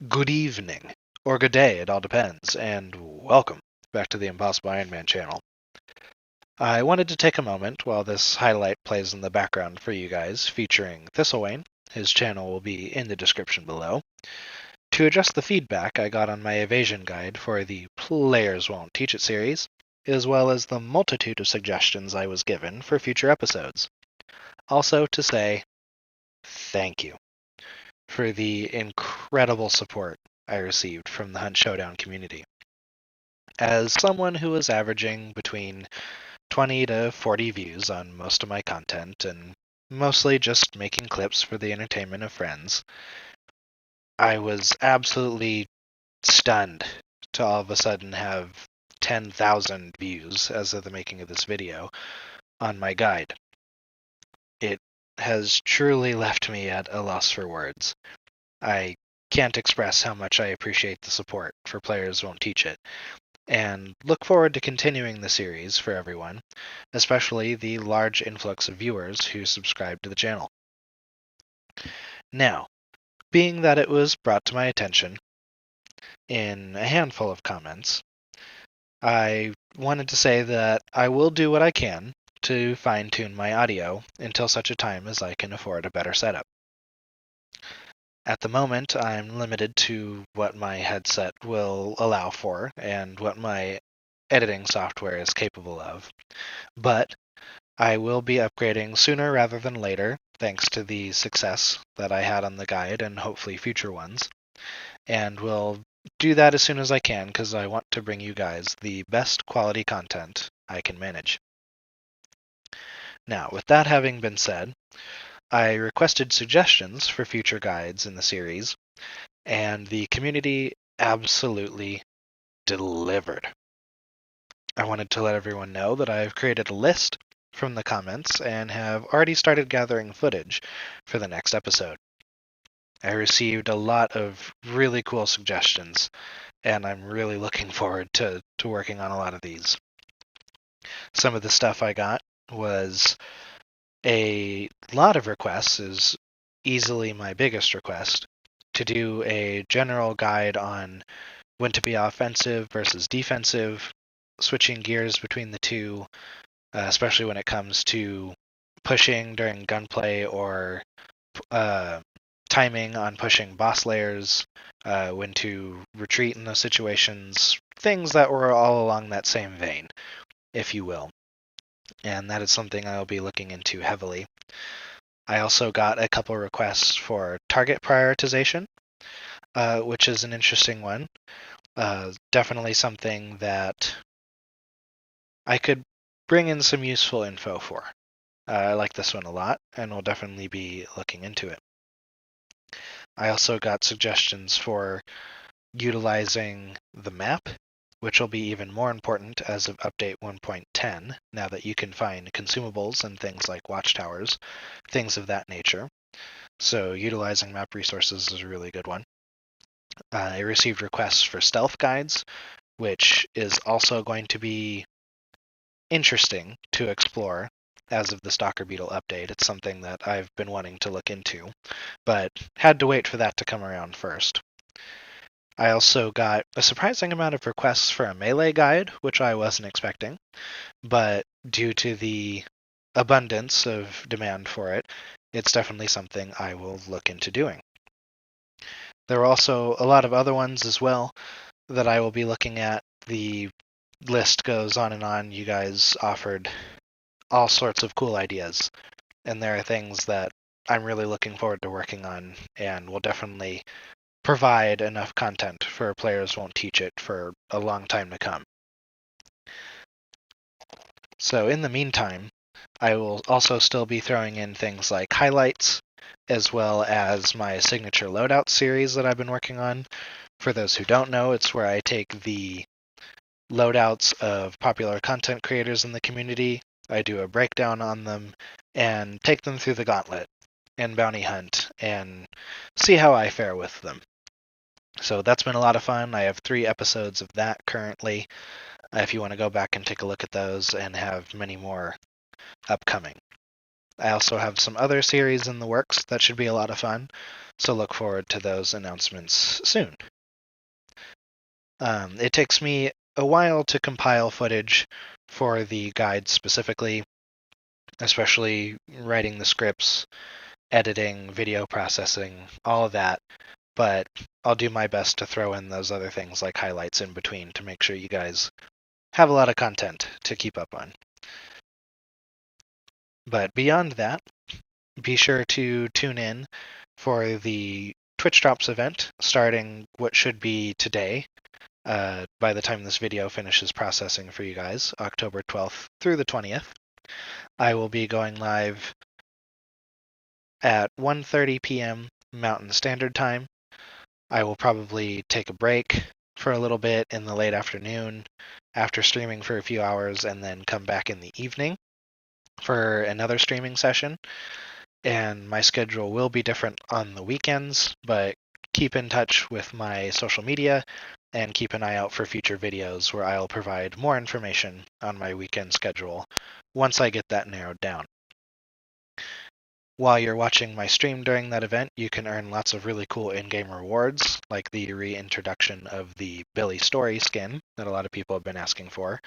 Good evening, or good day, it all depends, and welcome back to the Impossible Iron Man channel. I wanted to take a moment while this highlight plays in the background for you guys, featuring Thistlewayne, his channel will be in the description below, to address the feedback I got on my evasion guide for the Players Won't Teach It series, as well as the multitude of suggestions I was given for future episodes. Also to say thank you for the incredible support I received from the Hunt Showdown community. As someone who is averaging between 20 to 40 views on most of my content and mostly just making clips for the entertainment of friends, I was absolutely stunned to all of a sudden have 10,000 views as of the making of this video on my guide. It has truly left me at a loss for words. I can't express how much I appreciate the support for Players Won't Teach It, and look forward to continuing the series for everyone, especially the large influx of viewers who subscribe to the channel. Now, being that it was brought to my attention in a handful of comments, I wanted to say that I will do what I can to fine-tune my audio until such a time as I can afford a better setup. At the moment, I'm limited to what my headset will allow for and what my editing software is capable of. But I will be upgrading sooner rather than later, thanks to the success that I had on the guide and hopefully future ones. And will do that as soon as I can because I want to bring you guys the best quality content I can manage. Now, with that having been said, I requested suggestions for future guides in the series, and the community absolutely delivered. I wanted to let everyone know that I've created a list from the comments and have already started gathering footage for the next episode. I received a lot of really cool suggestions, and I'm really looking forward to working on a lot of these. Some of the stuff I got was a lot of requests, is easily my biggest request, to do a general guide on when to be offensive versus defensive, switching gears between the two, especially when it comes to pushing during gunplay or timing on pushing boss layers, when to retreat in those situations, things that were all along that same vein, if you will. And that is something I'll be looking into heavily. I also got a couple requests for target prioritization, which is an interesting one. Definitely something that I could bring in some useful info for. I like this one a lot, and will definitely be looking into it. I also got suggestions for utilizing the map, which will be even more important as of update 1.10, now that you can find consumables and things like watchtowers, things of that nature. So utilizing map resources is a really good one. I received requests for stealth guides, which is also going to be interesting to explore as of the Stalker Beetle update. It's something that I've been wanting to look into, but had to wait for that to come around first. I also got a surprising amount of requests for a melee guide, which I wasn't expecting, but due to the abundance of demand for it, it's definitely something I will look into doing. There are also a lot of other ones as well that I will be looking at. The list goes on and on. You guys offered all sorts of cool ideas, and there are things that I'm really looking forward to working on and will definitely provide enough content for Players Won't Teach It for a long time to come. So in the meantime, I will also still be throwing in things like highlights, as well as my signature loadout series that I've been working on. For those who don't know, it's where I take the loadouts of popular content creators in the community, I do a breakdown on them, and take them through the gauntlet and bounty hunt and see how I fare with them. So that's been a lot of fun. I have 3 episodes of that currently, if you want to go back and take a look at those, and have many more upcoming. I also have some other series in the works that should be a lot of fun, so look forward to those announcements soon. It takes me a while to compile footage for the guide specifically, especially writing the scripts, editing, video processing, all of that. But I'll do my best to throw in those other things like highlights in between to make sure you guys have a lot of content to keep up on. But beyond that, be sure to tune in for the Twitch Drops event starting what should be today. By the time this video finishes processing for you guys, October 12th through the 20th. I will be going live at 1:30 p.m. Mountain Standard Time. I will probably take a break for a little bit in the late afternoon after streaming for a few hours and then come back in the evening for another streaming session. And my schedule will be different on the weekends, but keep in touch with my social media and keep an eye out for future videos where I'll provide more information on my weekend schedule once I get that narrowed down. While you're watching my stream during that event, you can earn lots of really cool in-game rewards, like the reintroduction of the Billy Story skin that a lot of people have been asking for,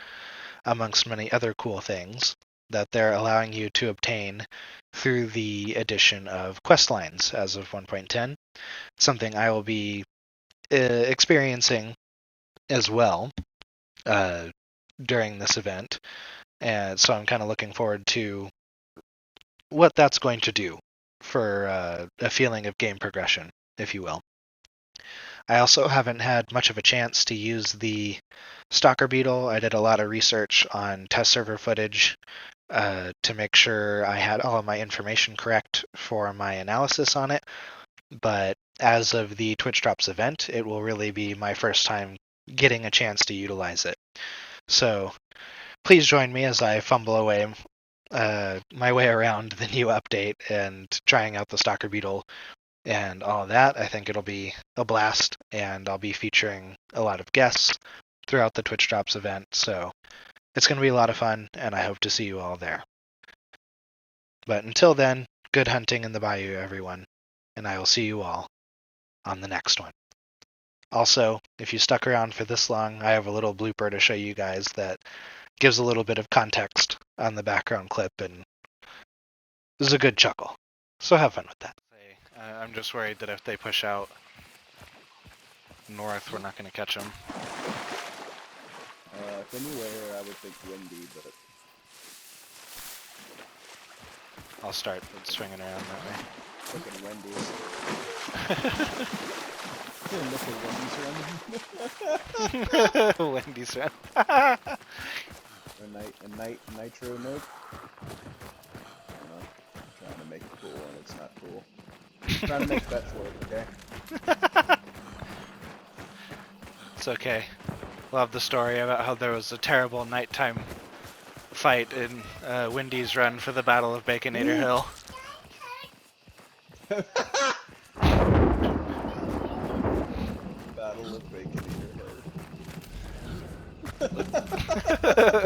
amongst many other cool things that they're allowing you to obtain through the addition of quest lines as of 1.10, something I will be experiencing as well during this event. And so I'm kind of looking forward to what that's going to do for a feeling of game progression, if you will. I also haven't had much of a chance to use the Stalker Beetle. I did a lot of research on test server footage to make sure I had all of my information correct for my analysis on it. But as of the Twitch Drops event, it will really be my first time getting a chance to utilize it. So please join me as I fumble away my way around the new update and trying out the Stalker Beetle and all of that. I think it'll be a blast, and I'll be featuring a lot of guests throughout the Twitch Drops event, so it's going to be a lot of fun, and I hope to see you all there. But until then, good hunting in the bayou, everyone, and I will see you all on the next one. Also, if you stuck around for this long, I have a little blooper to show you guys that gives a little bit of context on the background clip, and this is a good chuckle. So have fun with that. I'm just worried that if they push out north, we're not going to catch them. If anywhere, I would think windy, but... I'll start swinging around that way. Fucking Wendy's. Wendy's run. a nitro note. I'm trying to make it cool, and it's not cool. I'm trying to make bets work, okay? It's okay. Love the story about how there was a terrible nighttime fight in Wendy's run for the Battle of Baconator Hill. Battle of Baconator Hill.